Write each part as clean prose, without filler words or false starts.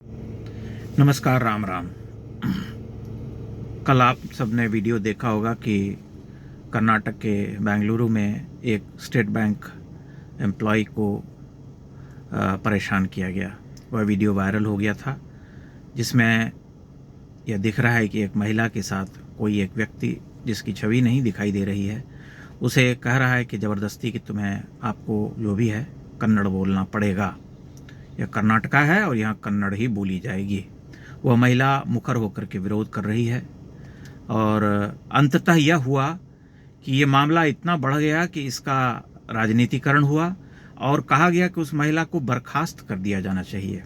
नमस्कार, राम राम। कल आप सबने वीडियो देखा होगा कि कर्नाटक के बेंगलुरु में एक स्टेट बैंक एम्प्लॉय को परेशान किया गया। वह वीडियो वायरल हो गया था, जिसमें यह दिख रहा है कि एक महिला के साथ कोई एक व्यक्ति, जिसकी छवि नहीं दिखाई दे रही है, उसे कह रहा है कि ज़बरदस्ती कि तुम्हें, आपको जो भी है कन्नड़ बोलना पड़ेगा। यह कर्नाटका है और यहाँ कन्नड़ ही बोली जाएगी। वह महिला मुखर होकर के विरोध कर रही है और अंततः यह हुआ कि ये मामला इतना बढ़ गया कि इसका राजनीतिकरण हुआ और कहा गया कि उस महिला को बर्खास्त कर दिया जाना चाहिए।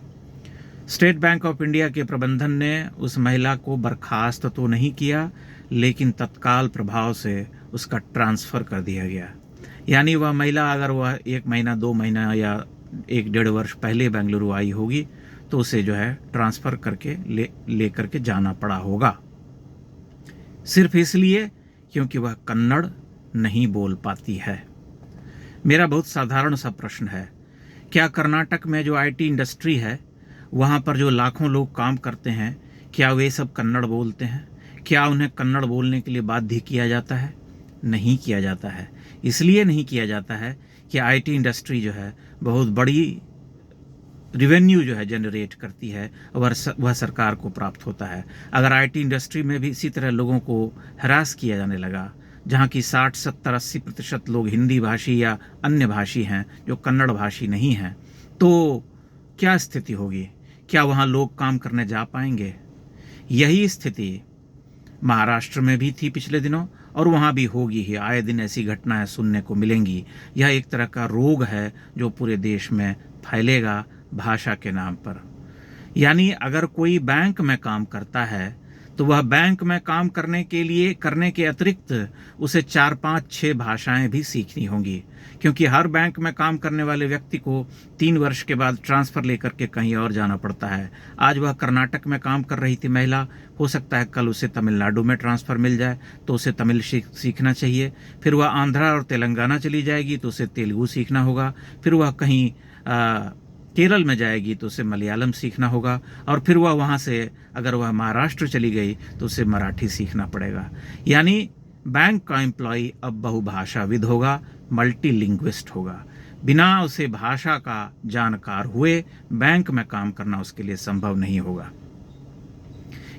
स्टेट बैंक ऑफ इंडिया के प्रबंधन ने उस महिला को बर्खास्त तो नहीं किया, लेकिन तत्काल प्रभाव से उसका ट्रांसफ़र कर दिया गया। यानी वह महिला, अगर वह 1 महीना 2 महीना या 1-1.5 वर्ष पहले बेंगलुरु आई होगी तो उसे जो है ट्रांसफ़र करके ले करके जाना पड़ा होगा, सिर्फ इसलिए क्योंकि वह कन्नड़ नहीं बोल पाती है। मेरा बहुत साधारण सा प्रश्न है, क्या कर्नाटक में जो आईटी इंडस्ट्री है, वहाँ पर जो लाखों लोग काम करते हैं, क्या वे सब कन्नड़ बोलते हैं? क्या उन्हें कन्नड़ बोलने के लिए बाध्य किया जाता है? नहीं किया जाता है। इसलिए नहीं किया जाता है कि आईटी इंडस्ट्री जो है बहुत बड़ी रिवेन्यू जो है जनरेट करती है, वह सरकार को प्राप्त होता है। अगर आईटी इंडस्ट्री में भी इसी तरह लोगों को हरास किया जाने लगा, जहाँ की 60, 70, 80% लोग हिंदी भाषी या अन्य भाषी हैं जो कन्नड़ भाषी नहीं हैं, तो क्या स्थिति होगी? क्या वहाँ लोग काम करने जा पाएंगे? यही स्थिति महाराष्ट्र में भी थी पिछले दिनों और वहाँ भी होगी ही। आए दिन ऐसी घटनाएं सुनने को मिलेंगी। यह एक तरह का रोग है जो पूरे देश में फैलेगा भाषा के नाम पर। यानी अगर कोई बैंक में काम करता है तो वह बैंक में काम करने के अतिरिक्त उसे 4, 5, 6 भाषाएं भी सीखनी होंगी, क्योंकि हर बैंक में काम करने वाले व्यक्ति को 3 वर्ष के बाद ट्रांसफ़र लेकर के कहीं और जाना पड़ता है। आज वह कर्नाटक में काम कर रही थी महिला, हो सकता है कल उसे तमिलनाडु में ट्रांसफ़र मिल जाए तो उसे तमिल सीखना चाहिए। फिर वह आंध्रा और तेलंगाना चली जाएगी तो उसे तेलुगु सीखना होगा। फिर वह कहीं केरल में जाएगी तो उसे मलयालम सीखना होगा, और फिर वह वहाँ से अगर वह महाराष्ट्र चली गई तो उसे मराठी सीखना पड़ेगा। यानी बैंक का एम्प्लॉय अब बहुभाषाविद होगा, मल्टीलिंग्विस्ट होगा। बिना उसे भाषा का जानकार हुए बैंक में काम करना उसके लिए संभव नहीं होगा।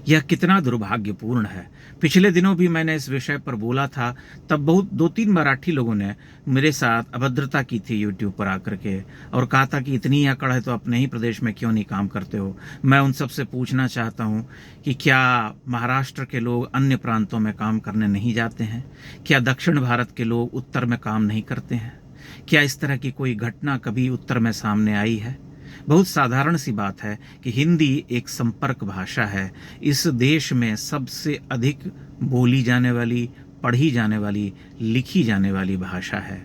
यह कितना दुर्भाग्यपूर्ण है। पिछले दिनों भी मैंने इस विषय पर बोला था, तब बहुत 2-3 मराठी लोगों ने मेरे साथ अभद्रता की थी यूट्यूब पर आकर के, और कहा था कि इतनी अकड़ है तो अपने ही प्रदेश में क्यों नहीं काम करते हो। मैं उन सब से पूछना चाहता हूँ कि क्या महाराष्ट्र के लोग अन्य प्रांतों में काम करने नहीं जाते हैं? क्या दक्षिण भारत के लोग उत्तर में काम नहीं करते हैं? क्या इस तरह की कोई घटना कभी उत्तर में सामने आई है? बहुत साधारण सी बात है कि हिंदी एक संपर्क भाषा है। इस देश में सबसे अधिक बोली जाने वाली, पढ़ी जाने वाली, लिखी जाने वाली भाषा है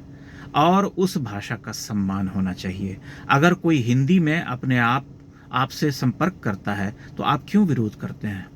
और उस भाषा का सम्मान होना चाहिए। अगर कोई हिंदी में अपने आपसे संपर्क करता है तो आप क्यों विरोध करते हैं?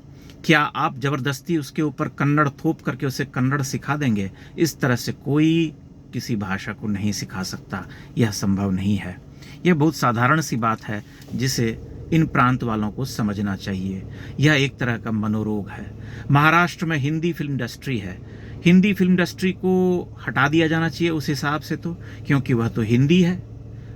क्या आप ज़बरदस्ती उसके ऊपर कन्नड़ थोप करके उसे कन्नड़ सिखा देंगे? इस तरह से कोई किसी भाषा को नहीं सिखा सकता, यह संभव नहीं है। यह बहुत साधारण सी बात है जिसे इन प्रांत वालों को समझना चाहिए। यह एक तरह का मनोरोग है। महाराष्ट्र में हिंदी फिल्म इंडस्ट्री है, हिंदी फिल्म इंडस्ट्री को हटा दिया जाना चाहिए उस हिसाब से, तो क्योंकि वह तो हिंदी है।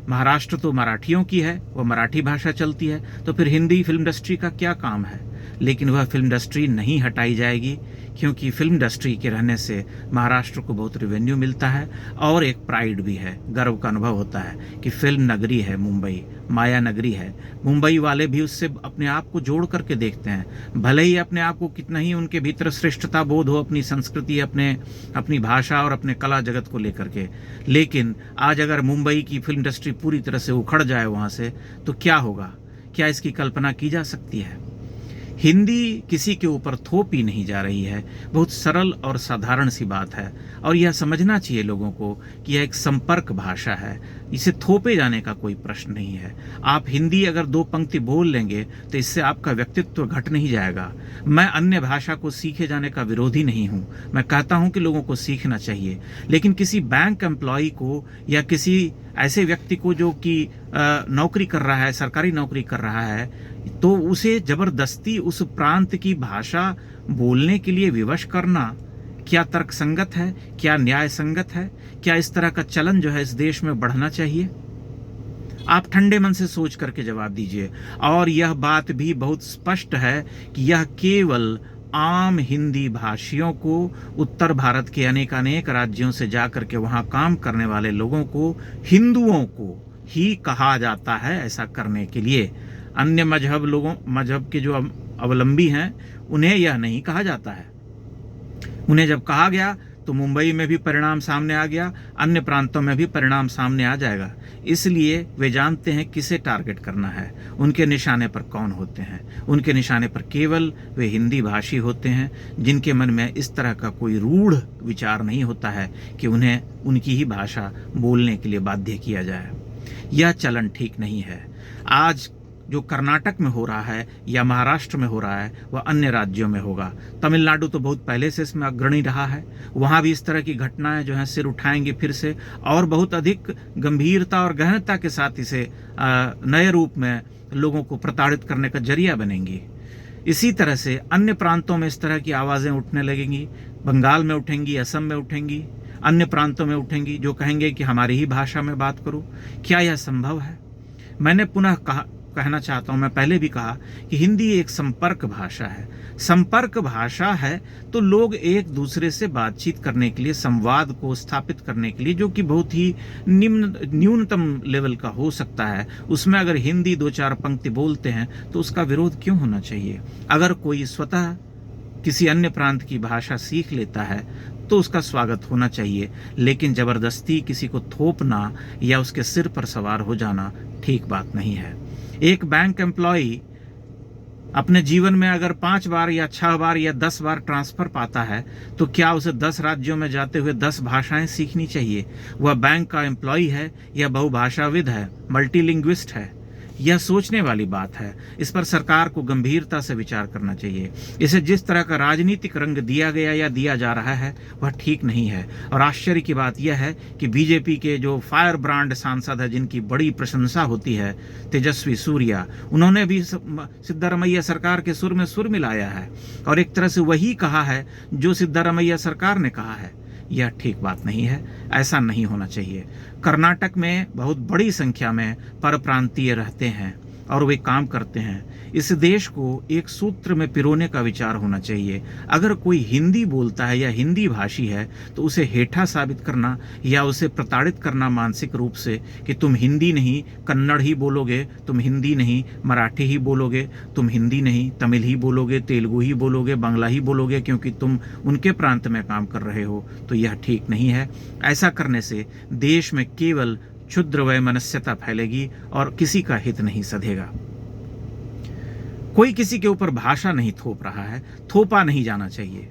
महाराष्ट्र तो मराठियों की है, वह मराठी भाषा चलती है, तो फिर हिंदी फिल्म इंडस्ट्री का क्या काम है? लेकिन वह फिल्म इंडस्ट्री नहीं हटाई जाएगी, क्योंकि फिल्म इंडस्ट्री के रहने से महाराष्ट्र को बहुत रेवेन्यू मिलता है और एक प्राइड भी है, गर्व का अनुभव होता है कि फिल्म नगरी है मुंबई, माया नगरी है। मुंबई वाले भी उससे अपने आप को जोड़ करके देखते हैं, भले ही अपने आप को कितना ही उनके भीतर श्रेष्ठता बोध हो अपनी संस्कृति, अपनी भाषा और अपने कला जगत को लेकर के। लेकिन आज अगर मुंबई की फिल्म इंडस्ट्री पूरी तरह से उखड़ जाए वहाँ से, तो क्या होगा? क्या इसकी कल्पना की जा सकती है? हिंदी किसी के ऊपर थोपी नहीं जा रही है, बहुत सरल और साधारण सी बात है, और यह समझना चाहिए लोगों को कि यह एक संपर्क भाषा है। इसे थोपे जाने का कोई प्रश्न नहीं है। आप हिंदी अगर 2 पंक्ति बोल लेंगे तो इससे आपका व्यक्तित्व घट नहीं जाएगा। मैं अन्य भाषा को सीखे जाने का विरोधी नहीं हूँ, मैं कहता हूँ कि लोगों को सीखना चाहिए। लेकिन किसी बैंक एम्प्लॉय को या किसी ऐसे व्यक्ति को जो कि नौकरी कर रहा है, सरकारी नौकरी कर रहा है, तो उसे जबरदस्ती उस प्रांत की भाषा बोलने के लिए विवश करना क्या तर्कसंगत है, क्या न्याय संगत है? क्या इस तरह का चलन जो है इस देश में बढ़ना चाहिए? आप ठंडे मन से सोच करके जवाब दीजिए। और यह बात भी बहुत स्पष्ट है कि यह केवल आम हिंदी भाषियों को, उत्तर भारत के अनेक राज्यों से जाकर के वहाँ काम करने वाले लोगों को, हिंदुओं को ही कहा जाता है ऐसा करने के लिए। अन्य मजहब के जो अवलंबी हैं उन्हें यह नहीं कहा जाता है। उन्हें जब कहा गया तो मुंबई में भी परिणाम सामने आ गया, अन्य प्रांतों में भी परिणाम सामने आ जाएगा। इसलिए वे जानते हैं किसे टारगेट करना है, उनके निशाने पर कौन होते हैं। उनके निशाने पर केवल वे हिंदी भाषी होते हैं जिनके मन में इस तरह का कोई रूढ़ विचार नहीं होता है कि उन्हें उनकी ही भाषा बोलने के लिए बाध्य किया जाए। यह चलन ठीक नहीं है। आज जो कर्नाटक में हो रहा है या महाराष्ट्र में हो रहा है वह अन्य राज्यों में होगा। तमिलनाडु तो बहुत पहले से इसमें अग्रणी रहा है, वहाँ भी इस तरह की घटनाएं जो हैं सिर उठाएंगी फिर से, और बहुत अधिक गंभीरता और गहनता के साथ इसे नए रूप में लोगों को प्रताड़ित करने का जरिया बनेंगी। इसी तरह से अन्य प्रांतों में इस तरह की आवाज़ें उठने लगेंगी। बंगाल में उठेंगी, असम में उठेंगी, अन्य प्रांतों में उठेंगी, जो कहेंगे कि हमारी ही भाषा में बात करो। क्या यह संभव है? मैंने पुनः कहना चाहता हूं, मैं पहले भी कहा कि हिंदी एक संपर्क भाषा है। संपर्क भाषा है तो लोग एक दूसरे से बातचीत करने के लिए, संवाद को स्थापित करने के लिए, जो कि बहुत ही न्यूनतम लेवल का हो सकता है, उसमें अगर हिंदी 2-4 पंक्ति बोलते हैं तो उसका विरोध क्यों होना चाहिए? अगर कोई स्वतः किसी अन्य प्रांत की भाषा सीख लेता है तो उसका स्वागत होना चाहिए, लेकिन जबरदस्ती किसी को थोपना या उसके सिर पर सवार हो जाना ठीक बात नहीं है। एक बैंक एम्प्लॉई अपने जीवन में अगर 5 बार या 6 बार या 10 बार ट्रांसफर पाता है तो क्या उसे 10 राज्यों में जाते हुए 10 भाषाएं सीखनी चाहिए? वह बैंक का एम्प्लॉई है या बहुभाषाविद है, मल्टीलिंग्विस्ट है? यह सोचने वाली बात है। इस पर सरकार को गंभीरता से विचार करना चाहिए। इसे जिस तरह का राजनीतिक रंग दिया गया या दिया जा रहा है वह ठीक नहीं है। और आश्चर्य की बात यह है कि बीजेपी के जो फायर ब्रांड सांसद है, जिनकी बड़ी प्रशंसा होती है, तेजस्वी सूर्या, उन्होंने भी सिद्धारमैया सरकार के सुर में सुर मिलाया है और एक तरह से वही कहा है जो सिद्धारमैया सरकार ने कहा है। यह ठीक बात नहीं है, ऐसा नहीं होना चाहिए। कर्नाटक में बहुत बड़ी संख्या में परप्रांतीय रहते हैं और वे काम करते हैं। इस देश को एक सूत्र में पिरोने का विचार होना चाहिए। अगर कोई हिंदी बोलता है या हिंदी भाषी है तो उसे हेठा साबित करना या उसे प्रताड़ित करना मानसिक रूप से कि तुम हिंदी नहीं कन्नड़ ही बोलोगे, तुम हिंदी नहीं मराठी ही बोलोगे, तुम हिंदी नहीं तमिल ही बोलोगे, तेलुगु ही बोलोगे, बांग्ला ही बोलोगे क्योंकि तुम उनके प्रांत में काम कर रहे हो, तो यह ठीक नहीं है। ऐसा करने से देश में केवल क्षुद्र वैमनस्यता फैलेगी और किसी का हित नहीं सधेगा। कोई किसी के ऊपर भाषा नहीं थोप रहा है, थोपा नहीं जाना चाहिए।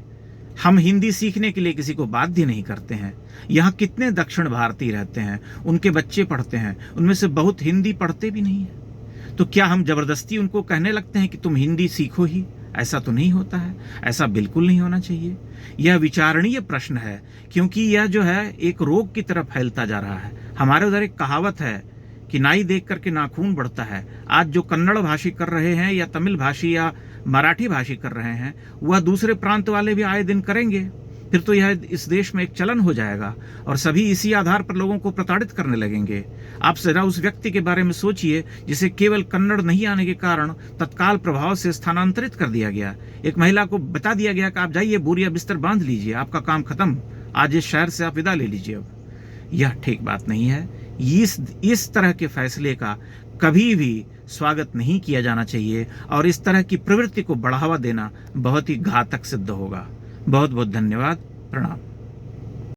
हम हिंदी सीखने के लिए किसी को बाध्य नहीं करते हैं। यहाँ कितने दक्षिण भारतीय रहते हैं, उनके बच्चे पढ़ते हैं, उनमें से बहुत हिंदी पढ़ते भी नहीं है। तो क्या हम जबरदस्ती उनको कहने लगते हैं कि तुम हिंदी सीखो ही? ऐसा तो नहीं होता है, ऐसा बिल्कुल नहीं होना चाहिए। यह विचारणीय प्रश्न है क्योंकि यह जो है एक रोग की तरफ फैलता जा रहा है। हमारे उधर एक कहावत है कि नाई देख करके नाखून बढ़ता है। आज जो कन्नड़ भाषी कर रहे हैं या तमिल भाषी या मराठी भाषी कर रहे हैं वह दूसरे प्रांत वाले भी आए दिन करेंगे। फिर तो यह इस देश में एक चलन हो जाएगा और सभी इसी आधार पर लोगों को प्रताड़ित करने लगेंगे। आप जरा उस व्यक्ति के बारे में सोचिए जिसे केवल कन्नड़ नहीं आने के कारण तत्काल प्रभाव से स्थानांतरित कर दिया गया। एक महिला को बता दिया गया कि आप जाइए, बोरिया बिस्तर बांध लीजिए, आपका काम खत्म, आज इस शहर से आप विदा ले लीजिए। अब यह ठीक बात नहीं है। इस तरह के फैसले का कभी भी स्वागत नहीं किया जाना चाहिए और इस तरह की प्रवृत्ति को बढ़ावा देना बहुत ही घातक सिद्ध होगा। बहुत बहुत धन्यवाद। प्रणाम।